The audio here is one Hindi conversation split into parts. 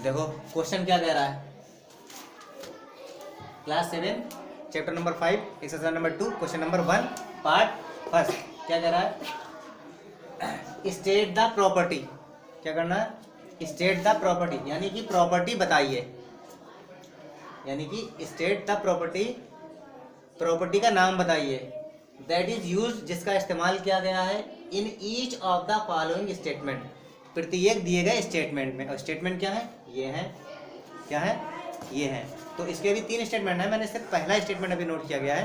देखो क्वेश्चन क्या कह रहा है, class 7 chapter number 5 exercise number 2 question number 1 part first. क्या कह रहा है, स्टेट द प्रॉपर्टी। क्या करना है, स्टेट द प्रॉपर्टी, यानी कि प्रॉपर्टी बताइए, यानी कि स्टेट द प्रॉपर्टी, प्रॉपर्टी का नाम बताइए, दैट इज यूज, जिसका इस्तेमाल किया गया है in each of the following statement, प्रत्येक दिए गए स्टेटमेंट में। और स्टेटमेंट क्या है, ये है, क्या है, ये है। तो इसके भी 3 स्टेटमेंट है, मैंने सिर्फ पहला स्टेटमेंट अभी नोट किया गया है,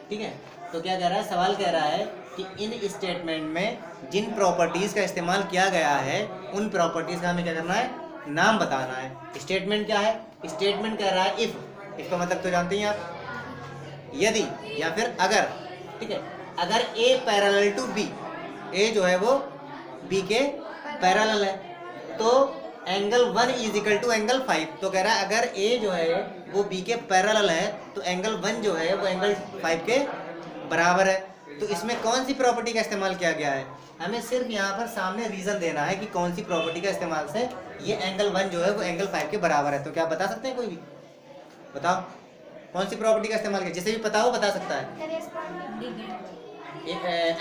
ठीक है। तो क्या कह रहा है, सवाल कह रहा है कि इन स्टेटमेंट में जिन प्रॉपर्टीज का इस्तेमाल किया गया है उन प्रॉपर्टीज का हमें क्या करना है, नाम बताना है। स्टेटमेंट क्या है, स्टेटमेंट कह रहा है इफ, इसका मतलब तो जानते हैं आप, यदि या फिर अगर, ठीक है। अगर A parallel to B, A जो है वो बी के पैरेलल है, तो angle 1 is equal to angle 5। तो कह रहा है अगर ए जो है वो बी के पैरेलल है तो एंगल 1 जो है वो एंगल 5 के बराबर है। तो इसमें कौन सी प्रॉपर्टी का इस्तेमाल किया गया है, हमें सिर्फ यहाँ पर सामने रीजन देना है कि कौन सी प्रॉपर्टी का इस्तेमाल से ये एंगल 1 जो है वो एंगल 5 के बराबर है। तो क्या बता सकते हैं, कोई भी बताओ कौन सी प्रॉपर्टी का इस्तेमाल किया, जिसे भी पता हो बता सकता है।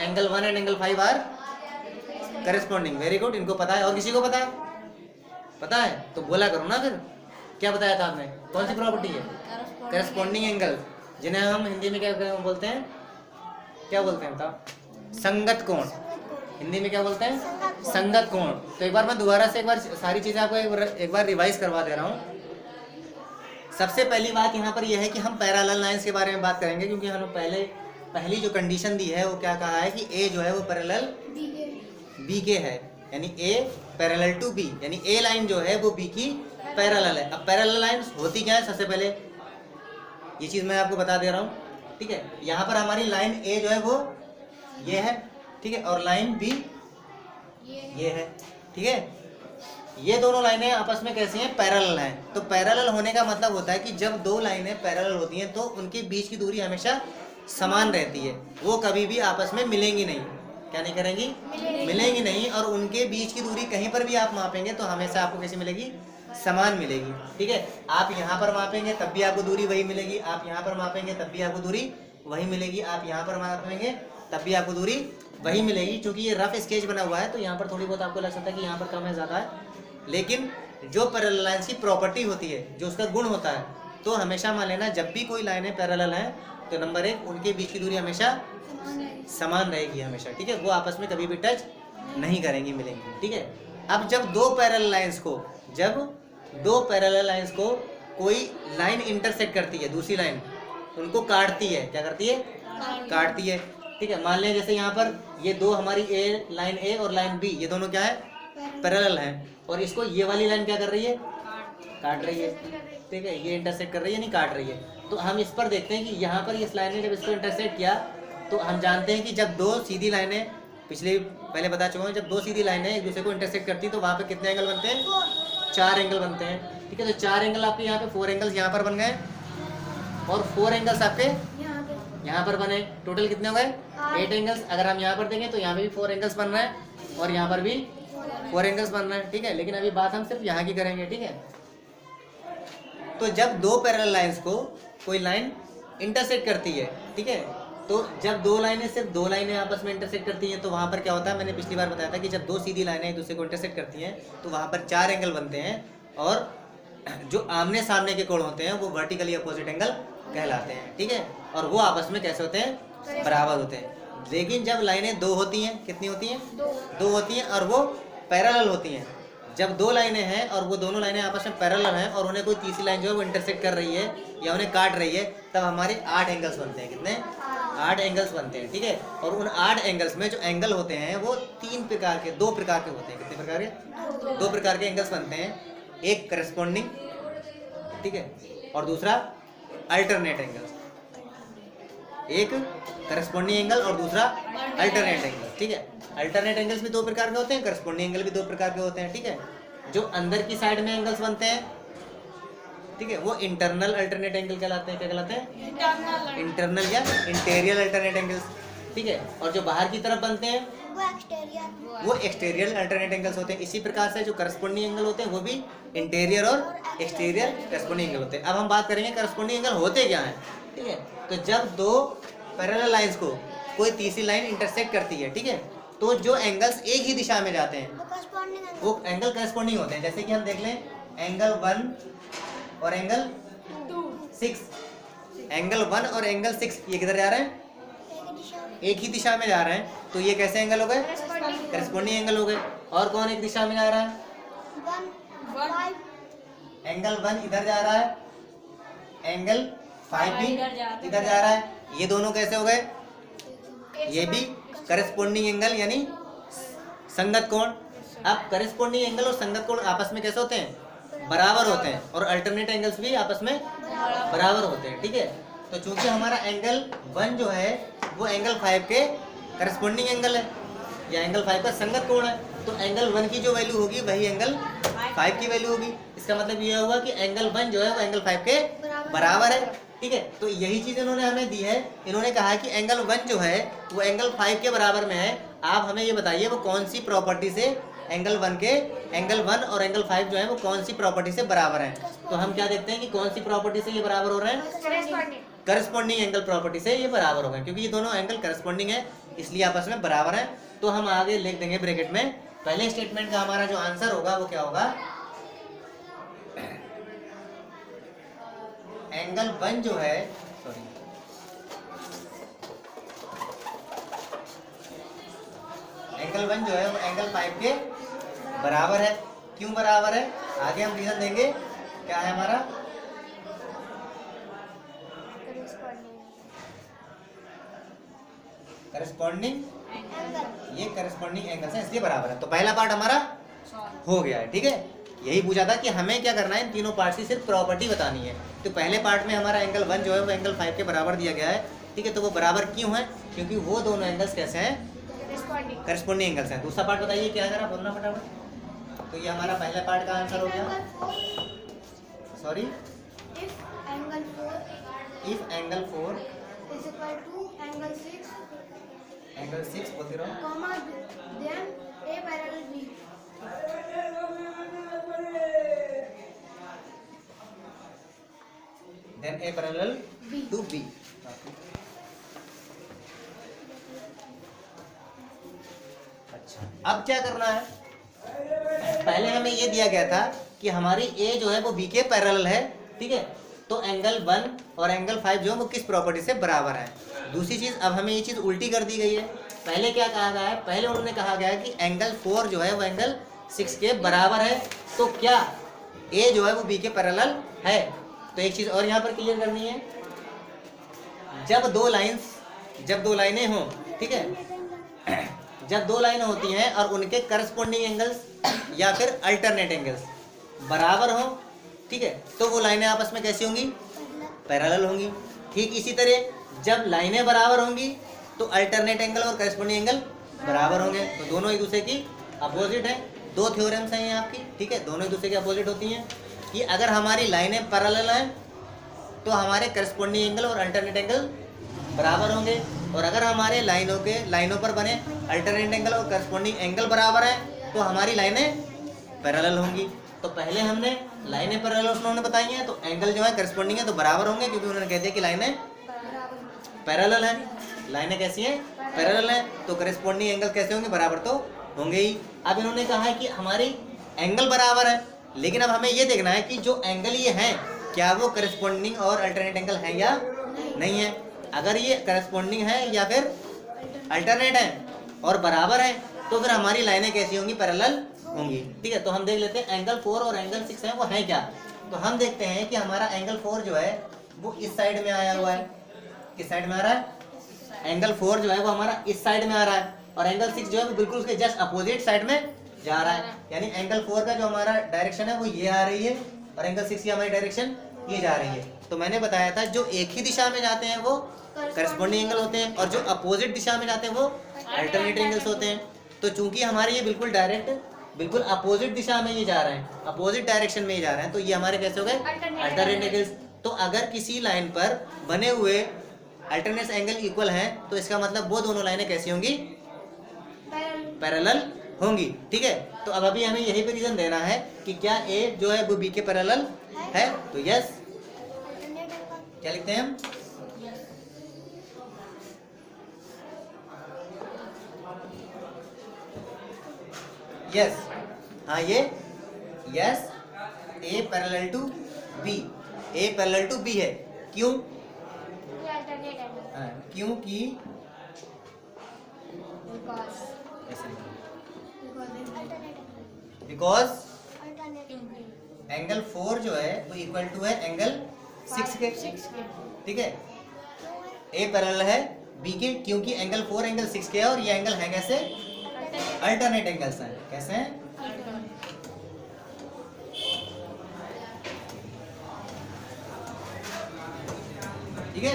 Angle 1 and angle 5 are corresponding, very good, इनको पता है। और किसी को पता है, पता है तो बोला करो ना फिर, क्या बताया था आपने, कौन सी प्रॉपर्टी है, करेस्पॉन्डिंग एंगल, जिन्हें हम हिंदी में क्या बोलते हैं, क्या बोलते हैं बताओ, संगत कोण, हिंदी में क्या बोलते हैं, संगत कोण। तो एक बार मैं दोबारा से एक बार सारी चीजें आपको एक बार रिवाइज करवा दे रहा हूँ। सबसे पहली बात यहाँ पर यह है कि हम पैरेलल लाइंस के बारे में बात करेंगे, क्योंकि हम पहली जो कंडीशन दी है वो क्या कहा है कि ए जो है वो पैरेलल बी के है, यानी ए पैरेलल टू बी, यानी ए लाइन जो है वो बी की पैरेलल है। अब पैरेलल लाइंस होती क्या है, सबसे पहले ये चीज़ मैं आपको बता दे रहा हूँ, ठीक है। यहाँ पर हमारी लाइन ए जो है वो ये है, ठीक है, और लाइन बी ये है, ठीक है। ये दोनों लाइनें आपस में कैसी हैं, पैरेलल हैं। तो पैरेलल होने का मतलब होता है कि जब दो लाइनें पैरेलल होती हैं तो उनके बीच की दूरी हमेशा समान रहती है, वो कभी भी आपस में मिलेंगी नहीं। क्या नहीं करेंगी, मिलेंगी नहीं। और उनके बीच की दूरी कहीं पर भी आप मापेंगे तो हमेशा आपको कैसी मिलेगी, समान मिलेगी, ठीक है। आप यहाँ पर मापेंगे तब भी आपको दूरी वही मिलेगी, आप यहाँ पर मापेंगे तब भी आपको दूरी वही मिलेगी, आप यहाँ पर मापेंगे तब भी आपको दूरी वही मिलेगी। क्योंकि ये रफ स्केच बना हुआ है तो यहाँ पर थोड़ी बहुत आपको लग सकता है कि यहाँ पर कम है, ज़्यादा है, लेकिन जो पैरेलल लाइंस की प्रॉपर्टी होती है, जो उसका गुण होता है, तो हमेशा मान लेना जब भी कोई लाइनें पैरेलल हैं तो नंबर 1 उनके बीच की दूरी हमेशा समान रहेगी हमेशा, ठीक है। वो आपस में कभी भी टच नहीं करेंगी, मिलेंगी, ठीक है। अब जब दो पैरेलल लाइंस को कोई लाइन इंटरसेक्ट करती है, दूसरी लाइन उनको काटती है, क्या करती है, काटती है, ठीक है। मान लें जैसे यहाँ पर ये दो हमारी लाइन ए और लाइन बी, ये दोनों क्या है, पैरेलल हैं, और इसको ये वाली लाइन क्या कर रही है, काट रही है, ठीक है। ये इंटरसेक्ट कर रही है, नहीं काट रही है। तो हम इस पर देखते हैं कि यहाँ पर इस लाइन ने जब इसको इंटरसेक्ट किया तो हम जानते हैं कि जब दो सीधी लाइनें, पहले बता चुका हूँ, जब दो सीधी लाइनें एक दूसरे को इंटरसेक्ट करती हैं तो वहाँ पे कितने एंगल बनते हैं, 4 एंगल बनते हैं, ठीक है। तो 4 एंगल आपके यहाँ पे 4 एंगल्स यहाँ पर बन गए और 4 एंगल्स आपके यहाँ पर बने, टोटल कितने हो गए, 8 एंगल्स। अगर हम यहाँ पर देखें तो यहाँ पे भी 4 एंगल्स बन रहे हैं और यहाँ पर भी 4 एंगल्स बन रहे हैं, ठीक है। लेकिन अभी बात हम सिर्फ यहाँ की करेंगे, ठीक है। तो जब दो पैरेलल लाइंस को कोई लाइन इंटरसेक्ट करती है, ठीक है, तो जब दो लाइनें, सिर्फ दो लाइनें आपस में इंटरसेक्ट करती हैं तो वहाँ पर क्या होता है, मैंने पिछली बार बताया था कि जब दो सीधी लाइनें एक दूसरे को इंटरसेक्ट करती हैं तो वहाँ पर 4 एंगल बनते हैं, और जो आमने सामने के कोण होते हैं वो वर्टिकली अपोजिट एंगल कहलाते हैं, ठीक है। और वो आपस में कैसे होते हैं, बराबर होते हैं। लेकिन जब लाइनें दो होती हैं, कितनी होती हैं, दो होती हैं, और वो पैरेलल होती हैं, जब दो लाइनें हैं और वो दोनों लाइनें आपस में पैरेलल हैं और उन्हें कोई तीसरी लाइन जो है वो इंटरसेक्ट कर रही है या उन्हें काट रही है, तब हमारे 8 एंगल्स बनते हैं। कितने, 8 एंगल्स बनते हैं, ठीक है। और उन 8 एंगल्स में जो एंगल होते हैं वो 2 प्रकार के होते हैं। कितने प्रकार के, 2 प्रकार के एंगल्स बनते हैं, एक करेस्पॉन्डिंग, ठीक है, और दूसरा अल्टरनेट एंगल। एक करेस्पॉन्डिंग एंगल और दूसरा अल्टरनेट एंगल, ठीक है। अल्टरनेट एंगल्स भी 2 प्रकार के होते हैं, करेस्पॉन्डिंग एंगल भी 2 प्रकार के होते हैं, ठीक है। जो अंदर की साइड में एंगल्स बनते हैं, ठीक है, वो इंटरनल अल्टरनेट एंगल कहलाते हैं। क्या कहलाते हैं, इंटरनल या इंटीरियर अल्टरनेट एंगल्स, ठीक है। और जो बाहर की तरफ बनते हैं वो एक्सटीरियर अल्टरनेट एंगल्स होते हैं। इसी प्रकार से जो करस्पॉन्डिंग एंगल होते हैं वो भी इंटीरियर और एक्सटीरियर करस्पॉन्डिंग एंगल होते हैं। अब हम बात करेंगे करस्पॉन्डिंग एंगल होते क्या हैं, ठीक है। तो जब दो पैरेलल लाइंस को कोई तीसरी लाइन इंटरसेक्ट करती है, ठीक है, तो जो एंगल्स एक ही दिशा में जाते हैं वो एंगल करस्पॉन्डिंग होते हैं। जैसे कि हम देख लें एंगल 1 और एंगल 6, एंगल 1 और एंगल 6 ये किधर जा रहे हैं, एक ही दिशा में जा रहे हैं, तो ये कैसे एंगल हो गए, करस्पॉन्डिंग एंगल हो गए। और कौन एक दिशा में जा रहा है, एंगल 1 इधर जा रहा है, एंगल 5 भी इधर जा रहा है, ये दोनों कैसे हो गए, ये भी करस्पॉन्डिंग एंगल यानी संगत कोण। अब करस्पॉन्डिंग एंगल और संगत कोण आपस में कैसे होते हैं, बराबर होते हैं, और अल्टरनेट एंगल्स भी आपस में बराबर होते हैं, ठीक है। तो चूंकि हमारा एंगल 1 जो है वो एंगल 5 के करस्पॉन्डिंग एंगल है या एंगल 5 का संगत कोण है, तो एंगल 1 की जो वैल्यू होगी वही एंगल 5 की वैल्यू होगी। इसका मतलब ये हुआ कि एंगल 1 जो है वो एंगल 5 के बराबर है, ठीक है। तो यही चीज इन्होंने हमें दी है। इन्होंने कहा कि एंगल 1 जो है वो एंगल 5 के बराबर में है। आप हमें ये बताइए वो कौन सी प्रॉपर्टी से एंगल 1 और एंगल 5 जो है वो कौन सी प्रॉपर्टी से बराबर हैं। तो हम क्या देखते हैं कि कौन सी प्रॉपर्टी से ये बराबर हो रहे हैं, करस्पॉन्डिंग एंगल प्रॉपर्टी से ये बराबर हो गए, क्योंकि ये दोनों एंगल करस्पॉन्डिंग है इसलिए आपस में बराबर है। तो हम आगे लिख देंगे ब्रैकेट में, पहले स्टेटमेंट का हमारा जो आंसर होगा वो क्या होगा, एंगल 1 जो है एंगल 1 जो है वो एंगल 5 के बराबर है। क्यों बराबर है, आगे हम रीजन देंगे। क्या है हमारा, करस्पॉन्डिंग, ये करस्पॉन्डिंग एंगल है इसलिए बराबर है। तो पहला पार्ट हमारा हो गया है, ठीक है। यही पूछा था कि हमें क्या करना है, इन तीनों पार्ट की सिर्फ प्रॉपर्टी बतानी है। तो पहले पार्ट में हमारा एंगल 1 जो है वो एंगल 5 के बराबर दिया गया है, ठीक है। तो वो बराबर क्यों है, क्योंकि वो दोनों एंगल्स कैसे हैं, करस्पॉन्डिंग एंगल्स हैं। दूसरा पार्ट बताइए क्या है, बोलना फटाफट। तो ये हमारा पहले पार्ट का आंसर हो गया। सॉरी, इफ एंगल 4 एंगल 6 बोलते रहो, then a parallel to B। अच्छा, अब क्या करना है, पहले हमें ये दिया गया था कि हमारी A जो है वो B के पैरेलल है, ठीक है। तो एंगल 1 और एंगल 5 जो है वो किस प्रॉपर्टी से बराबर है। दूसरी चीज, अब हमें ये चीज उल्टी कर दी गई है। पहले क्या कहा गया है, पहले उन्होंने कहा गया है कि एंगल 4 जो है वो एंगल 6 के बराबर है, तो क्या A जो है वो B के पैरेलल है। तो एक चीज और यहाँ पर क्लियर करनी है, जब दो लाइनें हों, ठीक है, जब दो लाइनें होती हैं और उनके करस्पॉन्डिंग एंगल्स या फिर अल्टरनेट एंगल्स बराबर हों, ठीक है, तो वो लाइनें आपस में कैसी होंगी, पैरेलल होंगी। ठीक इसी तरह जब लाइनें बराबर होंगी तो अल्टरनेट एंगल और करस्पॉन्डिंग एंगल बराबर होंगे, तो दोनों एक दूसरे की अपोजिट है। दो थ्योरम्स हैं ये आपकी, ठीक है, दोनों एक दूसरे के अपोजिट होती हैं कि अगर हमारी लाइनें पैरेलल हैं तो हमारे करस्पॉन्डिंग एंगल और अल्टरनेट एंगल बराबर होंगे, और अगर हमारे लाइनों पर बने अल्टरनेट एंगल और करस्पॉन्डिंग एंगल बराबर है तो हमारी लाइनें पैरेलल होंगी। तो पहले हमने लाइनें पैरेलल उन्होंने बताई हैं, तो एंगल जो है करस्पॉन्डिंग है तो बराबर होंगे, क्योंकि उन्होंने कह दिया कि लाइनें पैरेलल हैं। लाइनें कैसी हैं, पैरेलल हैं, तो करस्पॉन्डिंग एंगल कैसे होंगे, बराबर तो होंगे ही। अब इन्होंने कहा है कि हमारी एंगल बराबर है, लेकिन अब हमें ये देखना है कि जो एंगल ये हैं क्या वो करस्पॉन्डिंग और अल्टरनेट एंगल हैं या नहीं है। अगर ये करस्पॉन्डिंग है या फिर अल्टरनेट है और बराबर है तो फिर हमारी लाइनें कैसी होंगी, पैरेलल होंगी, ठीक है। तो हम देख लेते हैं एंगल 4 और एंगल 6 है वो है क्या। तो हम देखते हैं कि हमारा एंगल 4 जो है वो इस साइड में आया हुआ है, किस साइड में आ रहा है, एंगल 4 जो है वो हमारा इस साइड में आ रहा है, और एंगल 6 जो है वो बिल्कुल उसके जस्ट अपोजिट साइड में जा रहा है। यानी एंगल 4 का जो हमारा डायरेक्शन है वो ये आ रही है और एंगल 6 की हमारी डायरेक्शन ये जा रही है। तो मैंने बताया था जो एक ही दिशा में जाते हैं वो करस्पॉन्डिंग एंगल होते हैं, और जो अपोजिट दिशा में जाते हैं वो अल्टरनेट एंगल्स होते हैं। तो चूंकि हमारे ये बिल्कुल डायरेक्ट बिल्कुल अपोजिट दिशा में ये जा रहे हैं, अपोजिट डायरेक्शन में ये जा रहे हैं, तो ये हमारे कैसे हो गए, अल्टरनेट एंगल्स। तो अगर किसी लाइन पर बने हुए अल्टरनेट एंगल इक्वल हैं तो इसका मतलब वो दोनों लाइनें कैसी होंगी, पैरेलल होंगी। ठीक है, तो अब अभी हमें यही पे रीजन देना है कि क्या ए जो है वो बी के पैरेलल है, तो यस। क्या लिखते हैं हम? यस, हाँ ये yes, A parallel to B, A parallel to B है। क्यों? क्योंकि बिकॉज एंगल 4 जो है वो इक्वल टू है एंगल 6 के। ठीक है, ए पैरेलल है बी के क्योंकि एंगल 4 एंगल 6 के है, और ये एंगल है कैसे? अल्टरनेट एंगल्स हैं। कैसे हैं? ठीक है,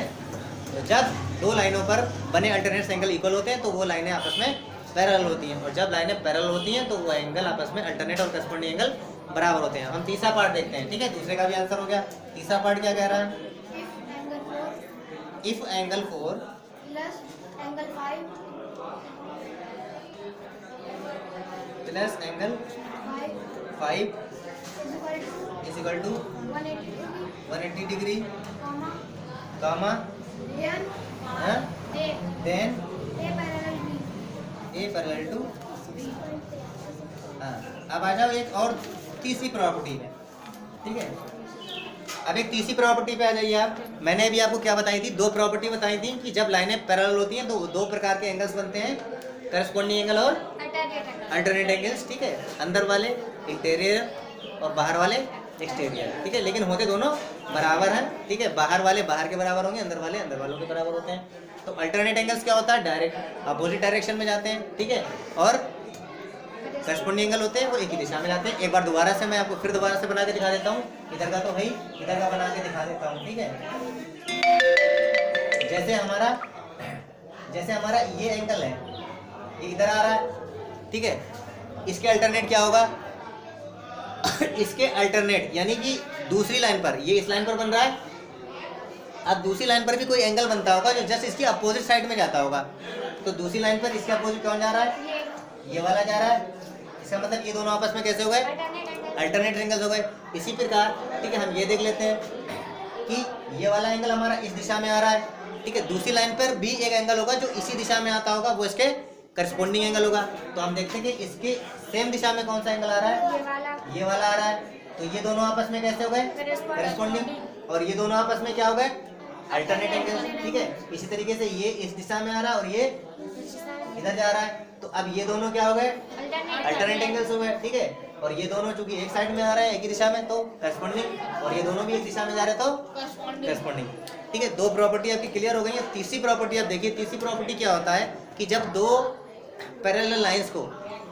तो जब दो लाइनों पर बने अल्टरनेट एंगल इक्वल होते हैं तो वो लाइनें आपस में पैरेलल होती हैं, और जब लाइनें पैरेलल होती हैं तो वो एंगल आपस में अल्टरनेट और करस्पॉन्डिंग एंगल बराबर होते हैं। हम तीसरा पार्ट देखते हैं। ठीक है, दूसरे का भी आंसर हो गया। तीसरा पार्ट क्या कह रहा है? If angle 4 plus angle 5 plus angle 5 is equal to 180 degree comma then A parallel to. हाँ, अब आ जाओ एक और तीसरी प्रॉपर्टी में। ठीक है, अब एक तीसरी प्रॉपर्टी पे आ जाइए आप। मैंने अभी आपको क्या बताई थी? दो प्रॉपर्टी बताई थी कि जब लाइनें पैरेलल होती हैं तो दो प्रकार के एंगल्स बनते हैं, करस्पॉन्डिंग एंगल और अल्टरनेट एंगल्स। ठीक है, अंदर वाले इंटीरियर और बाहर वाले एक्सटीरियर। ठीक है, लेकिन होते दोनों बराबर हैं। ठीक है, बाहर वाले बाहर के बराबर होंगे, अंदर वाले अंदर वालों के बराबर होते हैं। तो अल्टरनेट एंगल्स क्या होता है? डायरेक्ट अपोजिट डायरेक्शन में जाते हैं। ठीक है, और करस्पॉन्डिंग एंगल होते हैं वो एक ही दिशा में जाते हैं। एक बार दोबारा से मैं आपको फिर दोबारा से बना के दिखा देता हूँ। इधर का तो है ही, इधर का बना के दिखा देता हूँ। ठीक है, जैसे हमारा ये एंगल है, ये इधर आ रहा है। ठीक है, इसके अल्टरनेट क्या होगा? इसके अल्टरनेट यानी कि दूसरी लाइन पर, ये इस लाइन पर बन रहा है, अब दूसरी लाइन पर भी कोई एंगल बनता होगा जो जस्ट इसकी अपोजिट साइड में जाता होगा। तो दूसरी लाइन पर इसके अपोजिट कौन जा रहा है? ये वाला जा रहा है। इसका मतलब ये दोनों आपस में कैसे हो गए? अल्टरनेट एंगल्स हो गए। इसी प्रकार ठीक है, हम ये देख लेते हैं कि ये वाला एंगल हमारा इस दिशा में आ रहा है। ठीक है, दूसरी लाइन पर भी एक एंगल होगा जो इसी दिशा में आता होगा, वो इसके करस्पॉन्डिंग एंगल होगा। तो हम देखते हैं कि इसके सेम दिशा में कौन सा एंगल आ रहा है? ये वाला आ रहा है। तो ये दोनों आपस में कैसे हो गए? करस्पॉन्डिंग। और ये दोनों आपस में क्या हो गए? Alternate angle. ठीक है, इसी तरीके से ये इस दिशा में आ रहा है और ये इधर जा रहा है। तो अब ये दोनों क्या हो गए? अल्टरनेट एंगल्स हो गए। ठीक है, और ये दोनों चूंकि एक साइड में आ रहे हैं एक ही दिशा में, तो करस्पॉन्डिंग, और ये दोनों भी एक दिशा में जा रहे हैं तो करस्पॉन्डिंग। ठीक है, दो प्रॉपर्टी आपकी क्लियर हो गई है। तीसरी प्रॉपर्टी आप देखिए। तीसरी प्रॉपर्टी क्या होता है कि जब दो पैरेलल लाइंस को,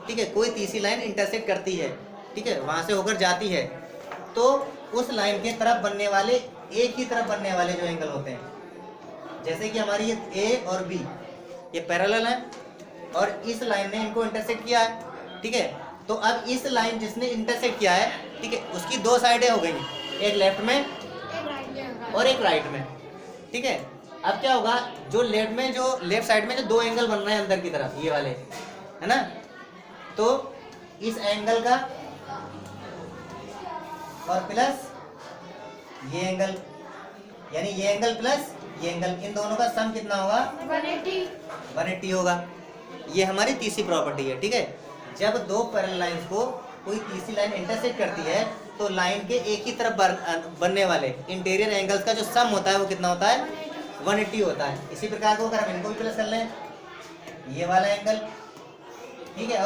ठीक है, कोई तीसरी लाइन इंटरसेक्ट करती है, ठीक है, वहां से होकर जाती है, तो उस लाइन के तरफ बनने वाले, एक ही तरफ बनने वाले जो एंगल होते हैं, जैसे कि हमारी ये ए और बी ये पैरेलल है और इस लाइन ने इनको इंटरसेक्ट किया है। ठीक है, तो अब इस लाइन जिसने इंटरसेक्ट किया है, ठीक है, उसकी दो साइडें हो गई, एक लेफ्ट में और एक राइट में। ठीक है, अब क्या होगा? जो लेफ्ट साइड में जो दो एंगल बन रहे हैं अंदर की तरफ, ये वाले है ना, तो इस एंगल का और प्लस ये एंगल, यानी ये एंगल प्लस ये एंगल, इन दोनों का सम कितना होगा? 180 होगा। ये हमारी तीसरी प्रॉपर्टी है। ठीक है, जब दो पैरेलल लाइंस को कोई तीसरी लाइन इंटरसेक्ट करती है तो लाइन के एक ही तरफ बनने वाले इंटीरियर एंगल्स का जो सम होता है वो कितना होता है? 180 होता है। इसी प्रकार को अगर हम इनको भी प्लस कर लें, ये वाला एंगल, ठीक है,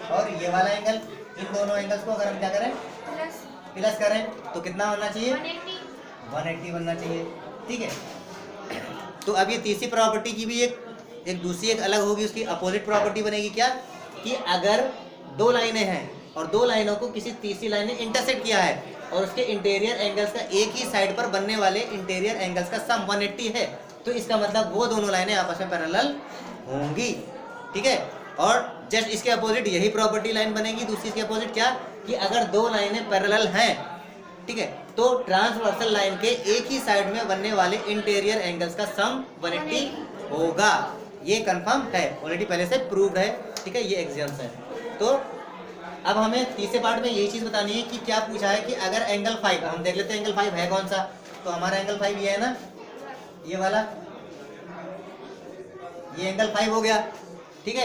और ये वाला एंगल, इन दोनों एंगल्स को अगर हम क्या करें? प्लस करें, तो कितना होना चाहिए? 180 बनना चाहिए। ठीक है, तो अब ये तीसरी प्रॉपर्टी की भी एक दूसरी एक अलग होगी, उसकी अपोजिट प्रॉपर्टी बनेगी क्या? कि अगर दो लाइनें हैं और दो लाइनों को किसी तीसरी लाइन ने इंटरसेक्ट किया है और उसके इंटीरियर एंगल्स का एक ही साइड पर बनने वाले इंटीरियर एंगल्स का सम 180 है, तो इसका मतलब वो दोनों लाइनें आपस में पैरेलल होंगी। ठीक है, और जस्ट इसके अपोजिट यही प्रॉपर्टी लाइन बनेगी। दूसरी इसके अपोजिट क्या? कि अगर दो लाइनें पैरेलल हैं, ठीक है, तो ट्रांसवर्सल लाइन के एक ही साइड में बनने वाले इंटीरियर एंगल्स का सम 180 होगा। ये कंफर्म है, ऑलरेडी पहले से प्रूव्ड है, ठीक है, ये एक्सियम्स है। तो अब हमें तीसरे पार्ट में यही चीज़ बतानी है कि क्या पूछा है कि अगर एंगल 5, हम देख लेते हैं एंगल 5 है कौन सा। तो हमारा एंगल 5 ये है ना, ये वाला, ये एंगल 5 हो गया, ठीक है।